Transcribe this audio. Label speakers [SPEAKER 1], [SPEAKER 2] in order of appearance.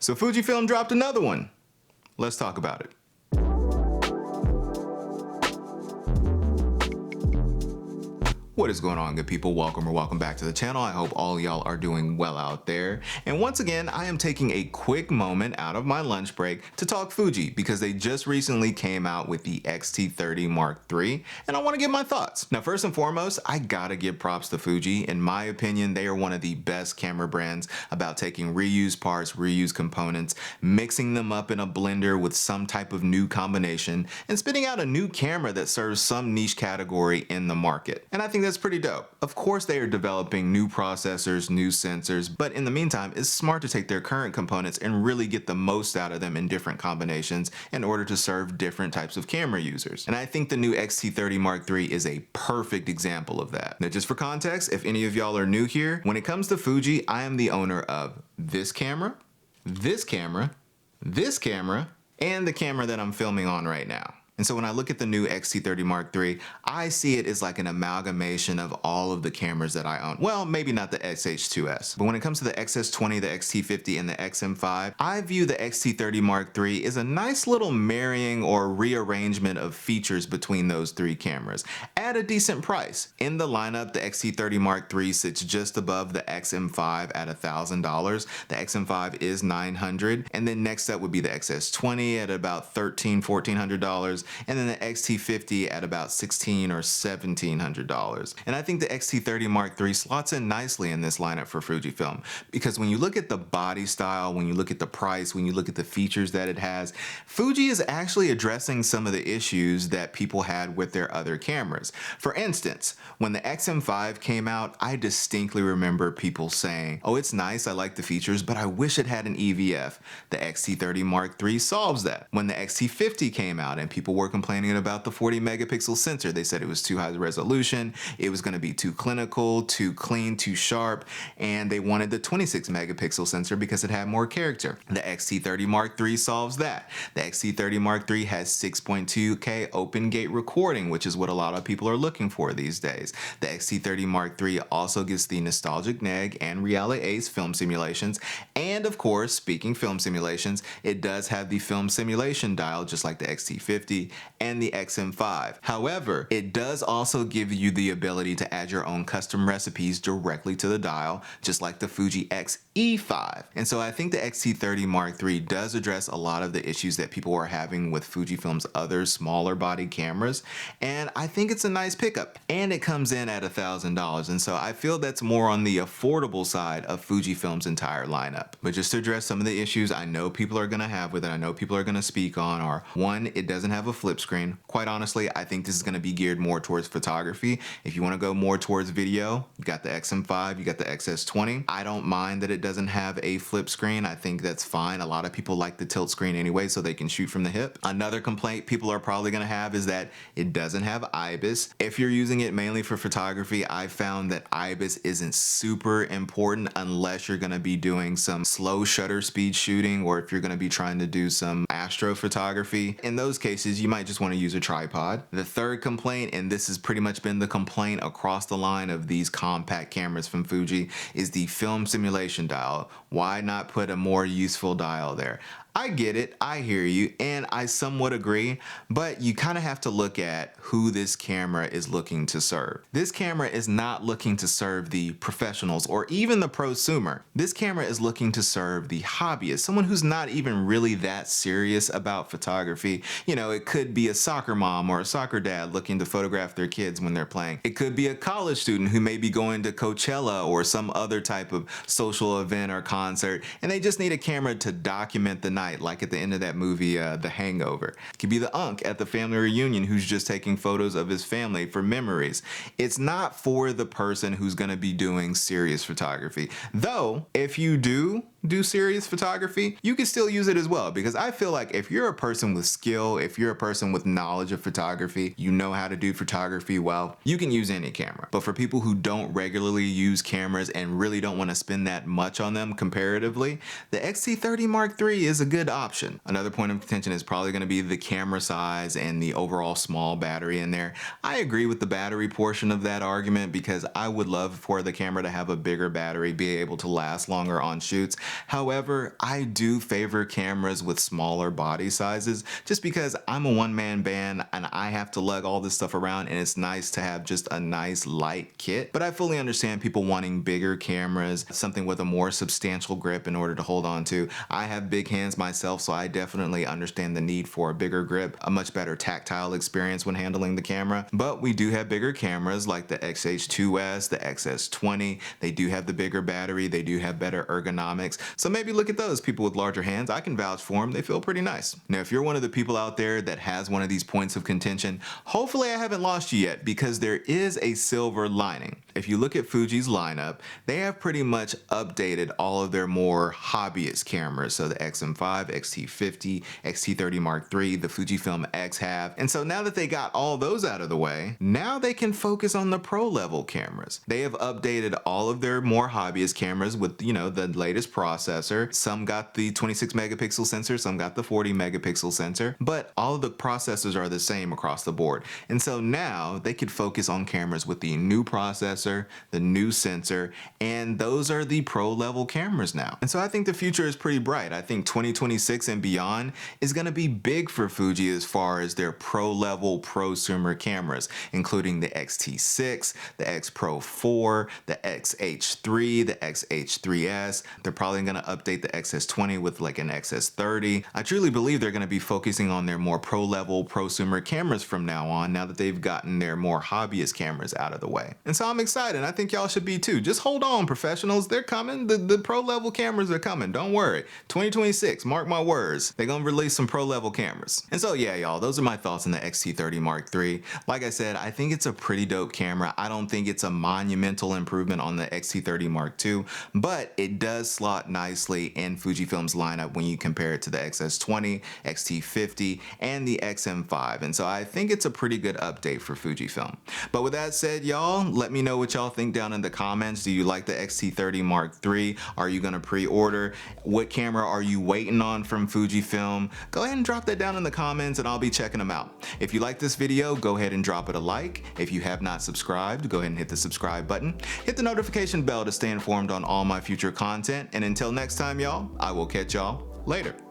[SPEAKER 1] So Fujifilm dropped another one. Let's talk about it. What is going on, good people? Welcome back to the channel. I hope all y'all are doing well out there. And once again, I am taking a quick moment out of my lunch break to talk Fuji because they just recently came out with the X-T30 Mark III, and I want to give my thoughts. Now, first and foremost, I gotta give props to Fuji. In my opinion, they are one of the best camera brands about taking reused parts, reused components, mixing them up in a blender with some type of new combination, and spitting out a new camera that serves some niche category in the market. And I think that's pretty dope. Of course, they are developing new processors, new sensors, but in the meantime, it's smart to take their current components and really get the most out of them in different combinations in order to serve different types of camera users. And I think the new X-T30 Mark III is a perfect example of that. Now, just for context, if any of y'all are new here, when it comes to Fuji, I am the owner of this camera, this camera, this camera, and the camera that I'm filming on right now. And so when I look at the new X-T30 Mark III, I see it as like an amalgamation of all of the cameras that I own. Well, maybe not the X-H2S, but when it comes to the X-S20, the X-T50, and the X-M5, I view the X-T30 Mark III as a nice little marrying or rearrangement of features between those three cameras at a decent price. In the lineup, the X-T30 Mark III sits just above the X-M5 at $1,000. The X-M5 is $900, and then next up would be the X-S20 at about $1,400. And then the X-T50 at about $1,600 or $1,700. And I think the X-T30 Mark III slots in nicely in this lineup for Fujifilm, because when you look at the body style, when you look at the price, when you look at the features that it has, Fuji is actually addressing some of the issues that people had with their other cameras. For instance, when the X-M5 came out, I distinctly remember people saying, oh, it's nice, I like the features, but I wish it had an EVF. The X-T30 Mark III solves that. When the X-T50 came out and people were complaining about the 40 megapixel sensor. They said it was too high resolution, it was going to be too clinical, too clean, too sharp, and they wanted the 26 megapixel sensor because it had more character. The X-T30 Mark III solves that. The X-T30 Mark III has 6.2K open gate recording, which is what a lot of people are looking for these days. The X-T30 Mark III also gets the nostalgic neg and Reality Ace film simulations, and of course, speaking film simulations, it does have the film simulation dial just like the X-T50 and the X-M5. However, it does also give you the ability to add your own custom recipes directly to the dial, just like the FUJI X-E5. And so I think the X-T30 Mark III does address a lot of the issues that people are having with Fujifilm's other smaller body cameras, and I think it's a nice pickup. And it comes in at $1,000, and so I feel that's more on the affordable side of Fujifilm's entire lineup. But just to address some of the issues I know people are gonna have with it, I know people are gonna speak on, are one, it doesn't have a flip screen. Quite honestly, I think this is going to be geared more towards photography. If you want to go more towards video, you got the X-M5, you got the X-S20. I don't mind that it doesn't have a flip screen. I think that's fine. A lot of people like the tilt screen anyway, so they can shoot from the hip. Another complaint people are probably going to have is that it doesn't have IBIS. If you're using it mainly for photography, I found that IBIS isn't super important unless you're going to be doing some slow shutter speed shooting, or if you're going to be trying to do some astrophotography. In those cases, you might just want to use a tripod. The third complaint, and this has pretty much been the complaint across the line of these compact cameras from Fuji, is the film simulation dial. Why not put a more useful dial there? I get it, I hear you, and I somewhat agree, but you kind of have to look at who this camera is looking to serve. This camera is not looking to serve the professionals or even the prosumer. This camera is looking to serve the hobbyist, someone who's not even really that serious about photography. You know, it could be a soccer mom or a soccer dad looking to photograph their kids when they're playing. It could be a college student who may be going to Coachella or some other type of social event or concert, and they just need a camera to document the night, like at the end of that movie, The Hangover. It could be the unk at the family reunion who's just taking photos of his family for memories. It's not for the person who's gonna be doing serious photography. Though, if you do serious photography, you can still use it as well, because I feel like if you're a person with skill, if you're a person with knowledge of photography, you know how to do photography well, you can use any camera. But for people who don't regularly use cameras and really don't want to spend that much on them comparatively, the X-T30 Mark III is a good option. Another point of contention is probably going to be the camera size and the overall small battery in there. I agree with the battery portion of that argument, because I would love for the camera to have a bigger battery, be able to last longer on shoots. However, I do favor cameras with smaller body sizes just because I'm a one-man band and I have to lug all this stuff around, and it's nice to have just a nice light kit. But I fully understand people wanting bigger cameras, something with a more substantial grip in order to hold on to. I have big hands myself, so I definitely understand the need for a bigger grip, a much better tactile experience when handling the camera. But we do have bigger cameras like the X-H2S, the X-S20. They do have the bigger battery, they do have better ergonomics. So maybe look at those. People with larger hands, I can vouch for them. They feel pretty nice. Now, if you're one of the people out there that has one of these points of contention, hopefully I haven't lost you yet, because there is a silver lining. If you look at Fuji's lineup, they have pretty much updated all of their more hobbyist cameras. So the X-M5, X-T50, X-T30 Mark III, the Fujifilm X have. And so now that they got all those out of the way, now they can focus on the pro level cameras. They have updated all of their more hobbyist cameras with, you know, the latest processor. Some got the 26 megapixel sensor, some got the 40 megapixel sensor, but all of the processors are the same across the board. And so now they could focus on cameras with the new processor, the new sensor, and those are the pro level cameras now. And so I think the future is pretty bright. I think 2026 and beyond is going to be big for Fuji as far as their pro level prosumer cameras, including the X-T6, the X Pro 4, the X-H3, the X-H3S. They're probably going to update the X-S20 with like an X-S30. I truly believe they're going to be focusing on their more pro level prosumer cameras from now on, now that they've gotten their more hobbyist cameras out of the way. And so I'm excited. I think y'all should be too. Just hold on, professionals. They're coming. The pro level cameras are coming. Don't worry. 2026, mark my words. They're going to release some pro level cameras. And so yeah, y'all, those are my thoughts on the X-T30 Mark III. Like I said, I think it's a pretty dope camera. I don't think it's a monumental improvement on the X-T30 Mark II, but it does slot nicely in Fujifilm's lineup when you compare it to the X-S20, X-T50, and the X-M5. And so I think it's a pretty good update for Fujifilm. But with that said, y'all, let me know what y'all think down in the comments. Do you like the X-T30 Mark III? Are you gonna pre-order? What camera are you waiting on from Fujifilm? Go ahead and drop that down in the comments and I'll be checking them out. If you like this video, go ahead and drop it a like. If you have not subscribed, go ahead and hit the subscribe button. Hit the notification bell to stay informed on all my future content. And until next time, y'all, I will catch y'all later.